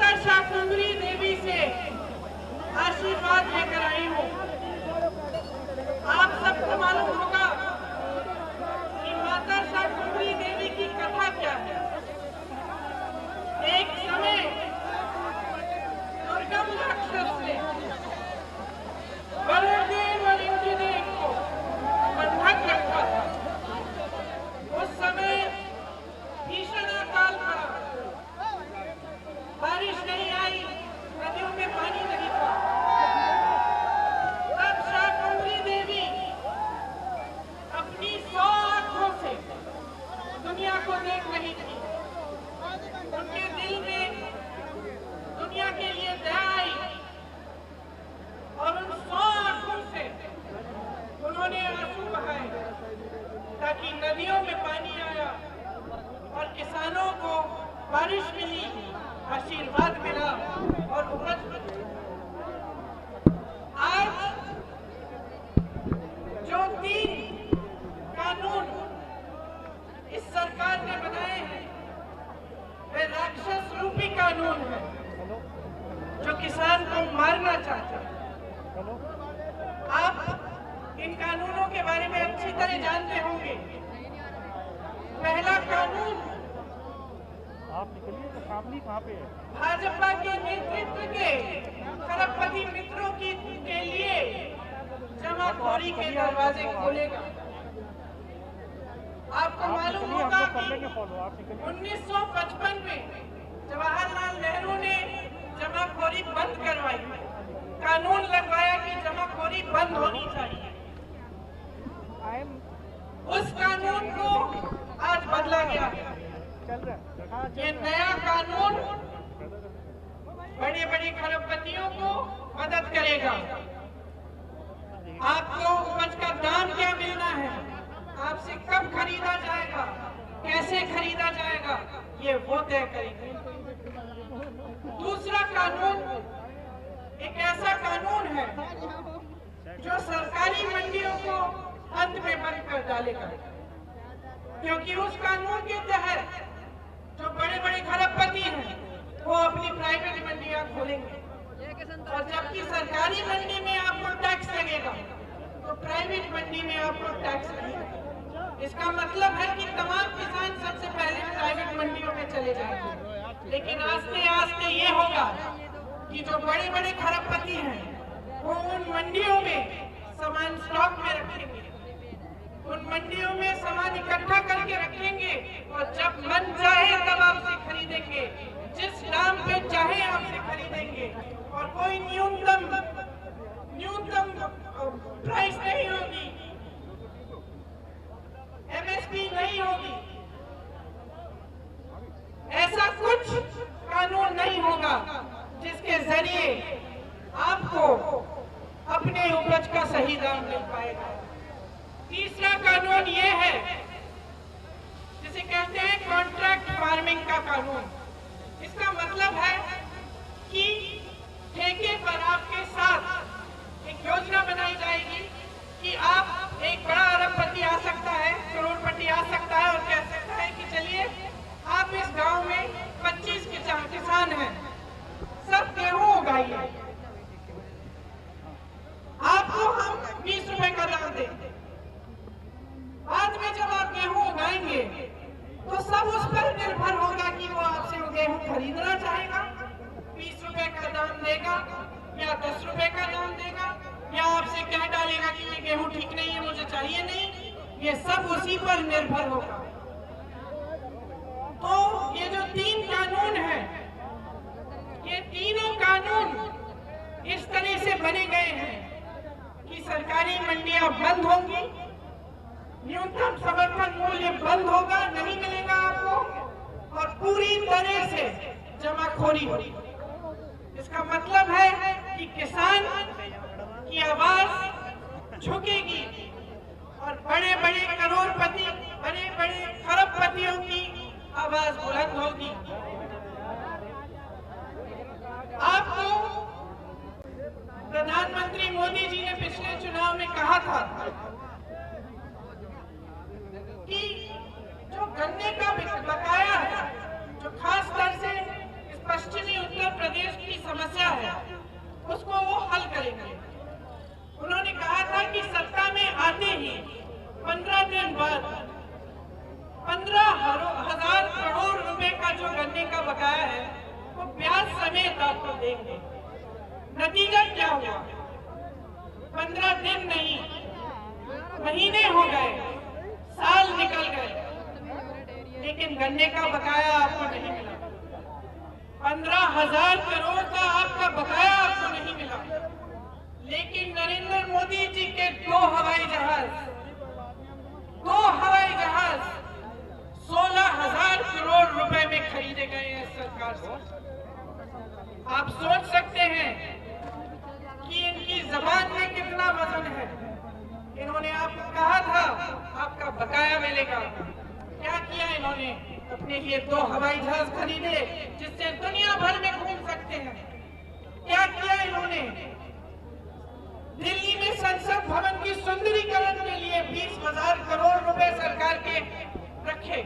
माता शाकंभरी देवी से आशीर्वाद लेकर आई हूँ। आप सबको मालूम होगा कि माता शाकंभरी देवी की कथा क्या है। एक समय दुर्गम राक्षस ने बलदेव और इंद्रदेव को बंधक रखा था। उस समय भीषण अकाल पड़ा, बारिश नहीं आई, नदियों में पानी नहीं था। तब शाकंभरी देवी अपनी 100 आंखों से दुनिया को देख रही थी। उनके दिल में दुनिया के लिए दया आई और उन 100 आंखों से उन्होंने आंसू बहाए ताकि नदियों में पानी आया और किसानों को बारिश मिली, आशीर्वाद मिला और उपज मिली। आज जो 3 कानून इस सरकार ने बनाए हैं वे राक्षस रूपी कानून है जो किसान को मारना चाहते हैं। आप इन कानूनों के बारे में अच्छी तरह जानते होंगे। पहला कानून आप निकलिए तो फैमिली कहाँ पे है? भाजपा के नेतृत्व के खरबपति मित्रों के लिए जमाखोरी के दरवाजे खोलेगा। आपको मालूम होगा कि 1955 में जवाहरलाल नेहरू ने जमाखोरी बंद करवाई, कानून लगवाया कि जमाखोरी बंद होनी चाहिए। उस कानून को आज बदला गया है। ये नया कानून बड़े बड़े खरबपतियों को मदद करेगा। आपको उपज का दाम क्या मिलना है, आपसे कब खरीदा जाएगा, कैसे खरीदा जाएगा, ये वो तय करेंगे। दूसरा कानून एक ऐसा कानून है जो सरकारी मंडियों को अंत में बंद कर डालेगा, क्योंकि उस कानून के तहत जो बड़े बड़े खरबपति हैं वो अपनी प्राइवेट मंडियां खोलेंगे और जबकि सरकारी मंडी में आपको टैक्स लगेगा तो प्राइवेट मंडी में आपको टैक्स लगेगा। इसका मतलब है कि तमाम किसान सबसे पहले प्राइवेट मंडियों में चले जाएंगे। लेकिन आस्ते आस्ते ये होगा कि जो बड़े बड़े खरबपति हैं वो उन मंडियों में सामान स्टॉक में रखेंगे, उन मंडियों में सामान इकट्ठा करके रखेंगे और जब मन चाहे तब आपसे खरीदेंगे, जिस दाम पे चाहे आपसे खरीदेंगे और कोई न्यूनतम प्राइस नहीं होगी, एमएसपी नहीं होगी। ऐसा कुछ कानून नहीं होगा जिसके जरिए आपको अपने उपज का सही दाम मिल पाएगा। तीसरा कानून ये है जिसे कहते हैं कॉन्ट्रैक्ट फार्मिंग का कानून। इसका मतलब है कि ठेके पर आपके साथ एक योजना बनाई जाएगी कि आप एक बड़ा अरबपति आ सकता है, करोड़पति आ सकता है और कह सकता है कि चलिए आप इस गांव में 25 किसान हैं, सब गेहूं उगाइए, आपको हम 20 रुपए का दाम देंगे। बाद में जब आप गेहूं उगाएंगे तो सब उस पर निर्भर होगा कि वो आपसे वो गेहूं खरीदना चाहेगा, 20 रुपए का दाम देगा या 10 रुपए का दाम देगा, या आपसे कह डालेगा कि ये गेहूं ठीक नहीं है, मुझे चाहिए नहीं। ये सब उसी पर निर्भर होगा। तो ये जो 3 कानून हैं, ये तीनों कानून इस तरह से बने गए हैं कि सरकारी मंडियां बंद होंगी, न्यूनतम समर्थन मूल्य बंद होगा, नहीं मिलेगा आपको, और पूरी तरह से जमाखोरी होगी। इसका मतलब है कि किसान की आवाज झुकेगी और बड़े बड़े करोड़पति, बड़े बड़े खरबपतियों की आवाज बुलंद होगी। आपको प्रधानमंत्री मोदी जी ने पिछले चुनाव में कहा था कि जो गन्ने का बकाया है, जो खास तौर से इस पश्चिमी उत्तर देंगे। नतीजा क्या हुआ? 15 दिन नहीं, महीने हो गए, साल निकल गए, लेकिन गन्ने का बकाया आपको नहीं मिला। 15,000 करोड़ का आपका बकाया आपको नहीं मिला। लेकिन नरेंद्र मोदी जी के 2 हवाई जहाज 16,000 करोड़ रुपए में खरीदे गए हैं सरकार से। आप सोच सकते हैं कि इनकी जबान में कितना वजन है। इन्होंने आपको कहा था आपका बकाया मिलेगा। क्या किया इन्होंने? अपने लिए 2 हवाई जहाज खरीदे जिससे दुनिया भर में घूम सकते हैं। क्या किया इन्होंने? दिल्ली में संसद भवन की सुंदरीकरण के लिए 20,000 करोड़ रुपए सरकार के रखे।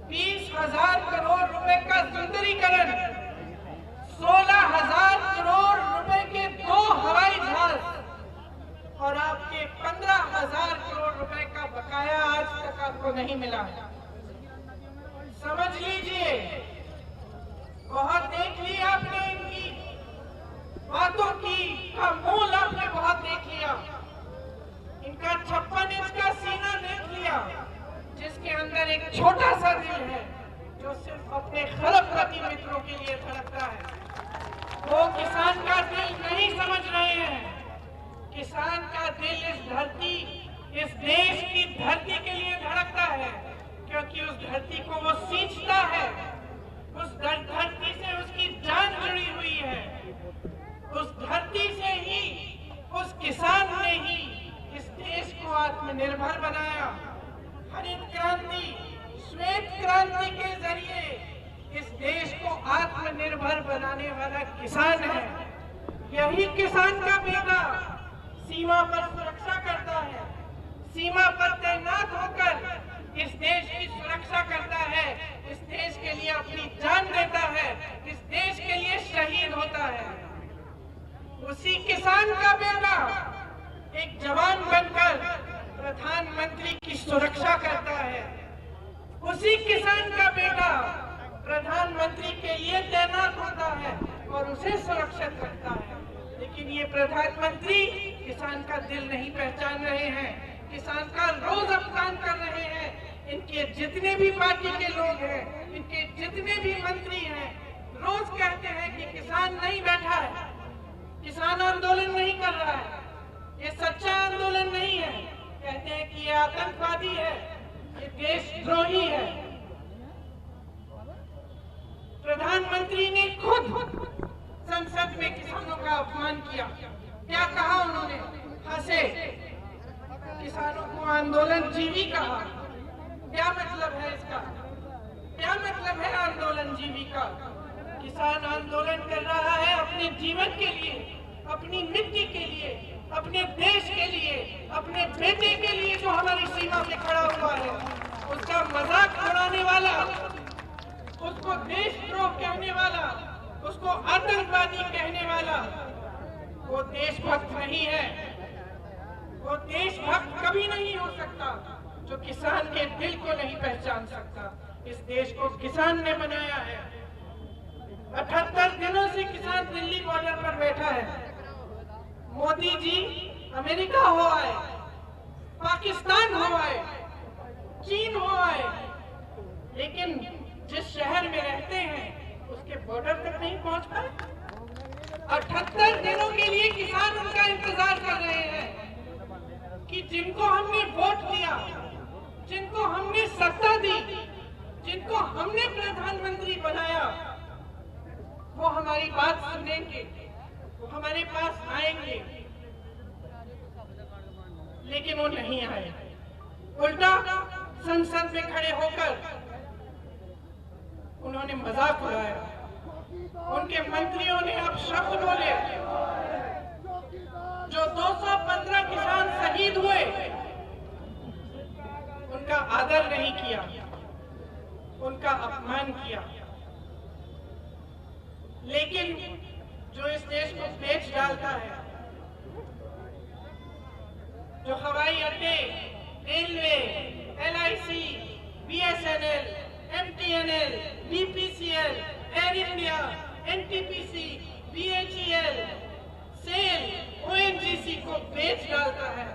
20,000 करोड़ रुपए का सुंदरीकरण, 16,000 करोड़ रुपए के 2 हवाई जहाज और आपके 15,000 करोड़ रुपए का बकाया आज तक आपको नहीं मिला। समझ लीजिए, बहुत देख लिया आपने इनकी बातों का मूल आपने बहुत देख लिया। इनका 56 इंच का सीना देख लिया, जिसके अंदर एक छोटा सा दिल है जो सिर्फ अपने खरबपति मित्रों के लिए धड़कता है। वो किसान का दिल नहीं समझ रहे हैं। किसान का दिल इस देश की धरती के लिए धड़कता है, क्योंकि उस धरती को वो सींचता है। उस धरती से उसकी जान जुड़ी हुई है। उस धरती से ही, उस किसान ने ही इस देश को आत्मनिर्भर बनाया। हरित क्रांति, श्वेत क्रांति के जरिए इस देश को आत्मनिर्भर बनाने वाला किसान है। यही किसान का बेटा सीमा पर सुरक्षा करता है, सीमा पर तैनात होकर इस देश की सुरक्षा करता है, इस देश के लिए अपनी जान देता है, इस देश के लिए शहीद होता है। उसी किसान का बेटा एक जवान बनकर प्रधानमंत्री की सुरक्षा करता है। उसी किसान का बेटा प्रधानमंत्री के लिए तैनात होता है और उसे सुरक्षित रखता है। लेकिन ये प्रधानमंत्री किसान का दिल नहीं पहचान रहे हैं, किसान का रोज अपमान कर रहे हैं। इनके जितने भी पार्टी के लोग हैं, इनके जितने भी मंत्री हैं, रोज कहते हैं कि किसान नहीं बैठा है, किसान आंदोलन नहीं कर रहा है, ये सच्चा आंदोलन नहीं है। कहते हैं कि ये आतंकवादी है, ये देशद्रोही है। प्रधानमंत्री ने खुद संसद में किसानों का अपमान किया। क्या कहा उन्होंने? हंसे, किसानों को आंदोलन जीवी कहा। क्या मतलब है इसका? क्या मतलब है आंदोलन जीवी का? किसान आंदोलन कर रहा है अपने जीवन के लिए, अपनी मिट्टी के लिए, अपने देश के लिए, अपने बेटे के लिए जो हमारी सीमा पे खड़ा हुआ है। उसका मजाक उड़ाने वाला, उसको देशद्रोह कहने वाला, उसको आतंकवादी कहने वाला, वो देशभक्त नहीं है। वो देशभक्त कभी नहीं हो सकता जो किसान के दिल को नहीं पहचान सकता। इस देश को किसान ने बनाया है। 78 दिनों से किसान दिल्ली बॉर्डर पर बैठा है। मोदी जी अमेरिका हो आए, पाकिस्तान हो आए, चीन हो आए, लेकिन जिस शहर में रहते हैं उसके बॉर्डर तक नहीं पहुंच पाए। 78 दिनों के लिए किसान उनका इंतजार कर रहे हैं कि जिनको हमने वोट दिया, जिनको हमने सत्ता दी, जिनको हमने प्रधानमंत्री बनाया, वो हमारी बात सुनेंगे, वो हमारे पास आएंगे। लेकिन वो नहीं आए। उल्टा संसद में खड़े होकर उन्होंने मजाक उड़ाया। उनके मंत्रियों ने अब शब्द बोले। जो 215 किसान शहीद हुए, उनका आदर नहीं किया, उनका अपमान किया। लेकिन जो इस देश को बेच डालता है, जो हवाई अड्डे, railway, LIC, BSNL, MTNL, BPCL, Air India, NTPC, BHEL, SAIL, ONGC को बेच डालता है,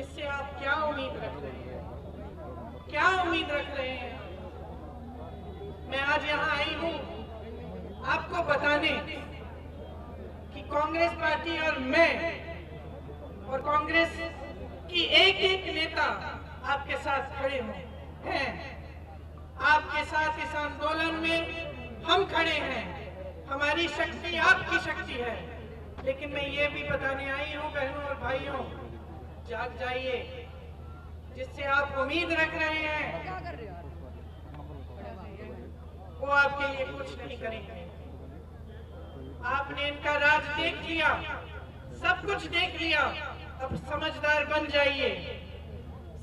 इससे आप क्या उम्मीद रख रहे हैं? क्या उम्मीद रख रहे हैं? मैं आज यहाँ आई हूँ आपको बताने कि कांग्रेस पार्टी और मैं और कांग्रेस की एक एक नेता आपके साथ खड़े हैं। आपके साथ इस आंदोलन में हम खड़े हैं। हमारी शक्ति आपकी शक्ति है। लेकिन मैं ये भी बताने आई हूँ बहनों और भाइयों, जाग जाइए। जिससे आप उम्मीद रख रहे हैं वो आपके लिए कुछ नहीं करेंगे। आपने इनका राज देख लिया, सब कुछ देख लिया। अब समझदार बन जाइए,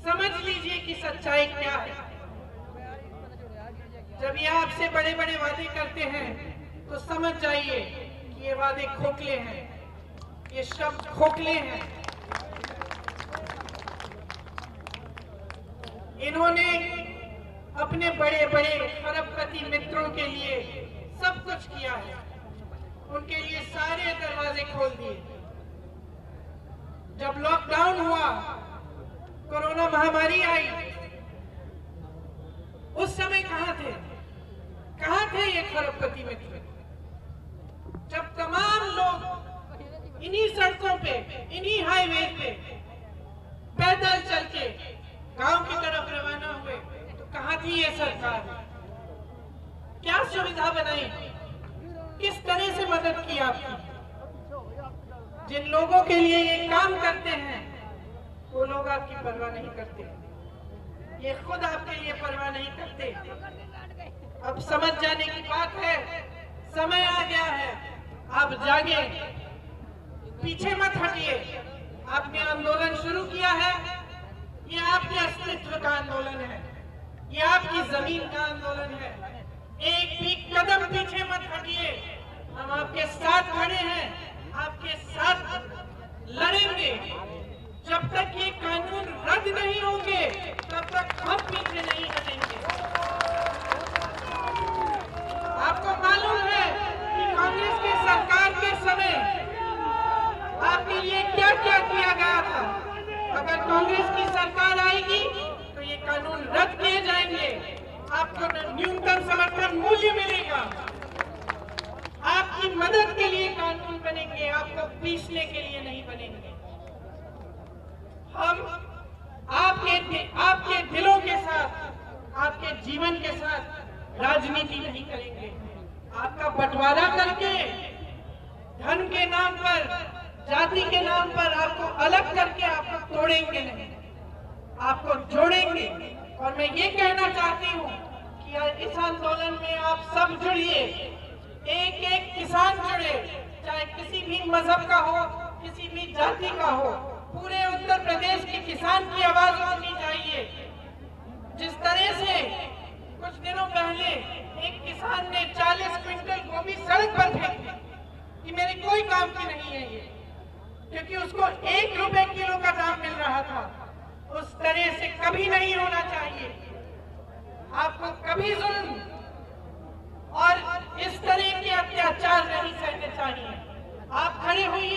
समझ लीजिए कि सच्चाई क्या है। जब ये आपसे बड़े बड़े वादे करते हैं तो समझ जाइए कि ये वादे खोखले हैं, ये शब्द खोखले हैं। इन्होंने अपने बड़े बड़े खरबपति मित्रों के लिए सब कुछ किया है, उनके लिए सारे दरवाजे खोल दिए। जब लॉकडाउन हुआ, कोरोना महामारी आई, उस समय कहां थे? कहां थे ये खरबपति मित्र? जब तमाम लोग इन्हीं सड़कों पे, इन्हीं हाईवे पे पैदल चल के गांव की तरफ रवाना हुए, तो कहां थी ये सरकार? क्या सुविधा बनाई? किस तरह से मदद की आपकी? जिन लोगों के लिए ये काम करते हैं वो लोग आपकी परवाह नहीं करते, ये खुद आपके लिए परवाह नहीं करते। अब समझ जाने की बात है, समय आ गया है, आप जागे, पीछे मत हटिए। आपने आंदोलन शुरू किया है, ये आपके अस्तित्व का आंदोलन है, ये आपकी जमीन का आंदोलन है। एक भी कदम पीछे मत हटिए। हम आपके साथ खड़े हैं, आपके साथ लड़ेंगे। जब तक ये कानून रद्द नहीं होंगे तब तक हम पीछे नहीं हटेंगे। आपको मालूम है कि कांग्रेस की सरकार के समय आपके लिए क्या क्या किया गया था। अगर कांग्रेस की सरकार आएगी तो ये कानून रद्द किए जाएंगे, आपको न्यूनतम समर्थन मूल्य मिलेगा, आपकी मदद के लिए कानून बनेंगे, आपको पीसने के लिए नहीं बनेंगे। हम आपके दिलों के साथ, आपके जीवन के साथ राजनीति नहीं करेंगे। आपका बंटवारा करके धर्म के नाम पर, जाति के नाम पर आपको अलग करके आपको तोड़ेंगे नहीं, आपको जोड़ेंगे। और मैं ये कहना चाहती हूँ कि इस आंदोलन में आप सब जुड़िए, एक एक किसान जुड़े, चाहे किसी भी मजहब का हो, किसी भी जाति का हो। पूरे उत्तर प्रदेश के किसान की आवाज उठनी चाहिए। जिस तरह से कुछ दिनों पहले एक किसान ने 40 क्विंटल गोभी सड़क पर फेंक दी कि मेरे कोई काम की नहीं है ये, क्योंकि उसको 1 रुपए किलो का दाम मिल रहा था। उस तरह से कभी नहीं होना चाहिए। आपको कभी जुल्म और इस तरह के अत्याचार नहीं सहने चाहिए। आप खड़े हुए